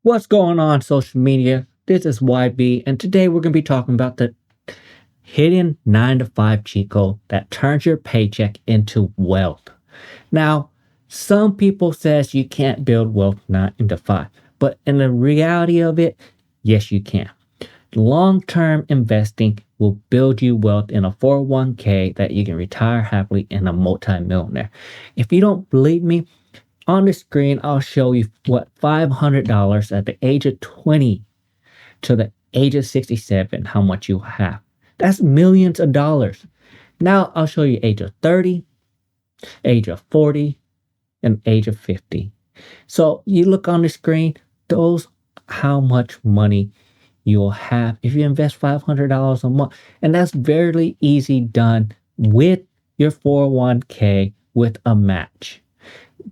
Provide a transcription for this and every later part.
What's going on, social media? This is YB, and today we're going to be talking about the hidden 9 to 5 cheat code that turns your paycheck into wealth. Now, some people says you can't build wealth 9 to 5, but in the reality of it, yes you can. Long-term investing will build you wealth in a 401k that you can retire happily and a multi-millionaire. If you don't believe me, on the screen, I'll show you what $500 at the age of 20 to the age of 67, how much you have. That's millions of dollars. Now I'll show you age of 30, age of 40, and age of 50. So you look on the screen, those how much money you'll have if you invest $500 a month. And that's very easy done with your 401k with a match.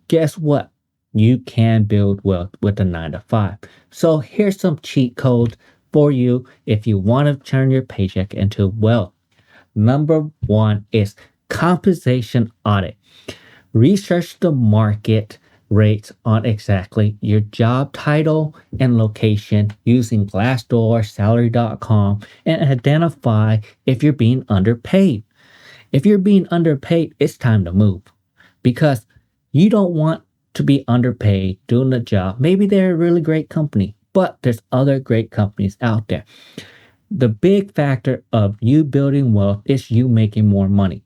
Guess what? You can build wealth with a 9 to 5. So here's some cheat codes for you if you want to turn your paycheck into wealth. Number one is compensation audit. Research the market rates on exactly your job title and location using Glassdoor, Salary.com, and identify if you're being underpaid. If you're being underpaid, it's time to move because you don't want to be underpaid doing the job. Maybe they're a really great company, but there's other great companies out there. The big factor of you building wealth is you making more money.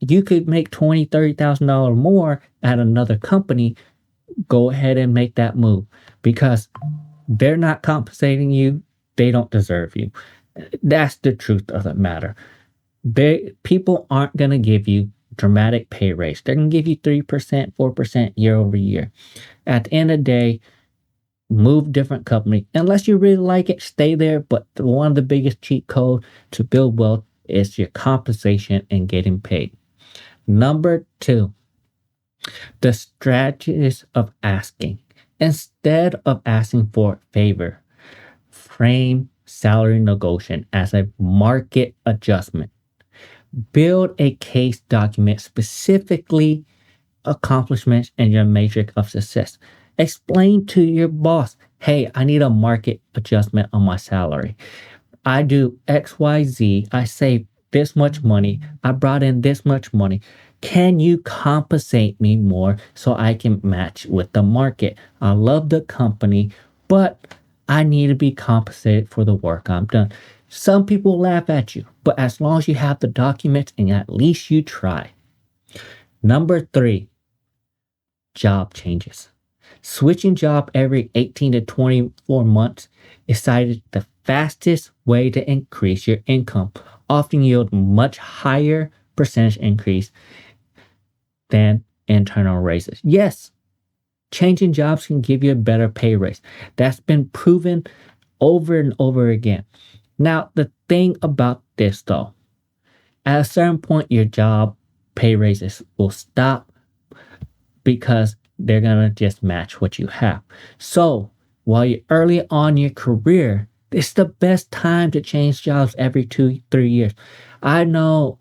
You could make $20,000, $30,000 more at another company. Go ahead and make that move because they're not compensating you. They don't deserve you. That's the truth of the matter. People aren't going to give you dramatic pay raise. They're going to give you 3%, 4% year over year. At the end of the day, move different company. Unless you really like it, stay there. But one of the biggest cheat code to build wealth is your compensation and getting paid. Number two, the strategies of asking. Instead of asking for a favor, frame salary negotiation as a market adjustment. Build a case document specifically accomplishments and your matrix of success. Explain to your boss, hey, I need a market adjustment on my salary. I do XYZ. I save this much money. I brought in this much money. Can you compensate me more so I can match with the market? I love the company, but I need to be compensated for the work I'm done. Some people laugh at you, but as long as you have the documents and at least you try. Number three, job changes. Switching job every 18 to 24 months is cited the fastest way to increase your income, often yield much higher percentage increase than internal raises. Yes, changing jobs can give you a better pay raise. That's been proven over and over again. Now, the thing about this though, at a certain point, your job pay raises will stop because they're going to just match what you have. So while you're early on in your career, it's the best time to change jobs every 2-3 years. I know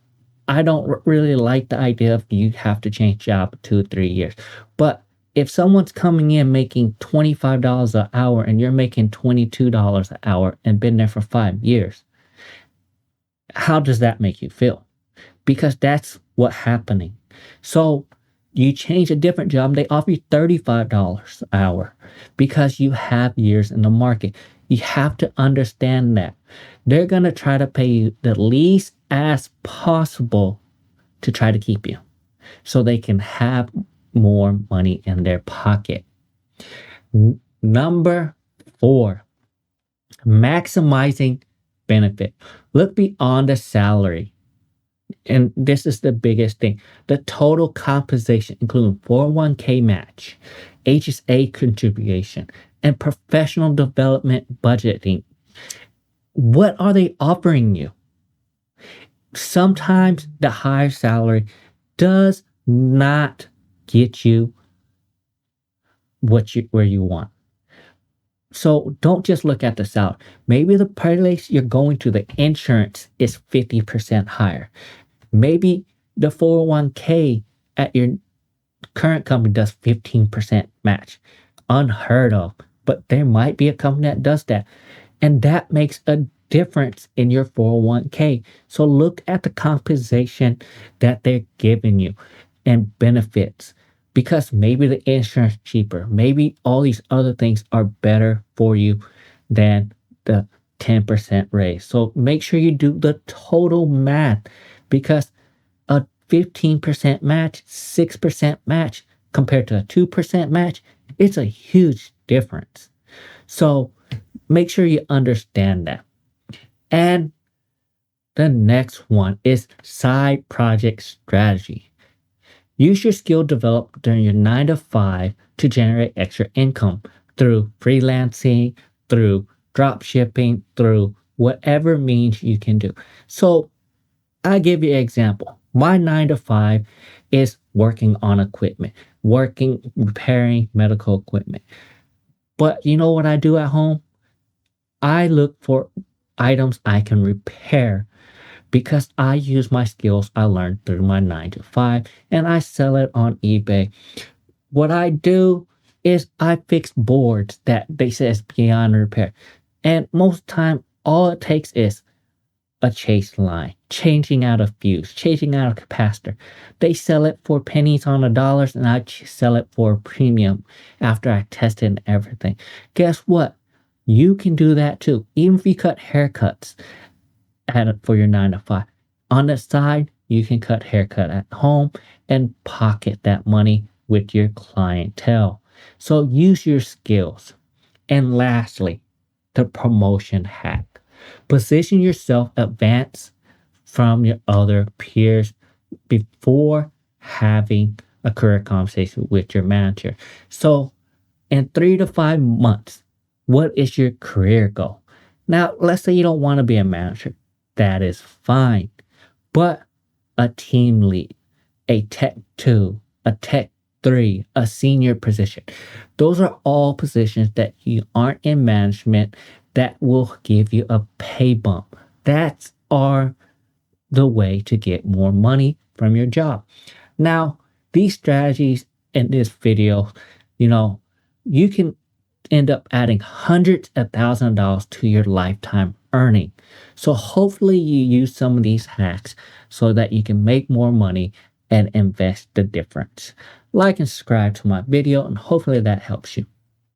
I don't really like the idea of you have to change job 2-3 years, but if someone's coming in making $25 an hour and you're making $22 an hour and been there for 5 years, how does that make you feel? Because that's what's happening. So you change a different job, they offer you $35 an hour because you have years in the market. You have to understand that. They're going to try to pay you the least as possible to try to keep you so they can have more money in their pocket. Number four, maximizing benefit. Look beyond the salary. And this is the biggest thing. The total compensation, including 401k match, HSA contribution, and professional development budgeting. What are they offering you? Sometimes the higher salary does not get you where you want. So don't just look at the salary. Maybe the place you're going to, the insurance is 50% higher. Maybe the 401k at your current company does 15% match. Unheard of. but there might be a company that does that. And that makes a difference in your 401k. So look at the compensation that they're giving you and benefits, because maybe the insurance cheaper, maybe all these other things are better for you than the 10% raise. So make sure you do the total math, because a 15% match, 6% match compared to a 2% match, it's a huge difference. So make sure you understand that. And the next one is side project strategy. Use your skill developed during your 9 to 5 to generate extra income through freelancing, through drop shipping, through whatever means you can do. So I give you an example. My 9 to 5 is working on equipment, repairing medical equipment. But you know what I do at home? I look for items I can repair, because I use my skills I learned through my 9 to 5 and I sell it on eBay. What I do is I fix boards that they say is beyond repair. And most time, all it takes is a chase line, changing out a fuse, changing out a capacitor. They sell it for pennies on the dollars, and I sell it for a premium after I test it and everything. Guess what? You can do that too, even if you cut haircuts for your 9 to 5. On the side, you can cut haircut at home and pocket that money with your clientele. So use your skills. And lastly, the promotion hack. Position yourself advanced from your other peers before having a career conversation with your manager. So in 3 to 5 months, what is your career goal? Now, let's say you don't want to be a manager. That is fine. But a team lead, a tech 2, a tech 3, a senior position. Those are all positions that you aren't in management that will give you a pay bump. That's the way to get more money from your job. Now, these strategies in this video, you can end up adding hundreds of thousands of dollars to your lifetime earning. So hopefully you use some of these hacks so that you can make more money and invest the difference. Like and subscribe to my video, and hopefully that helps you.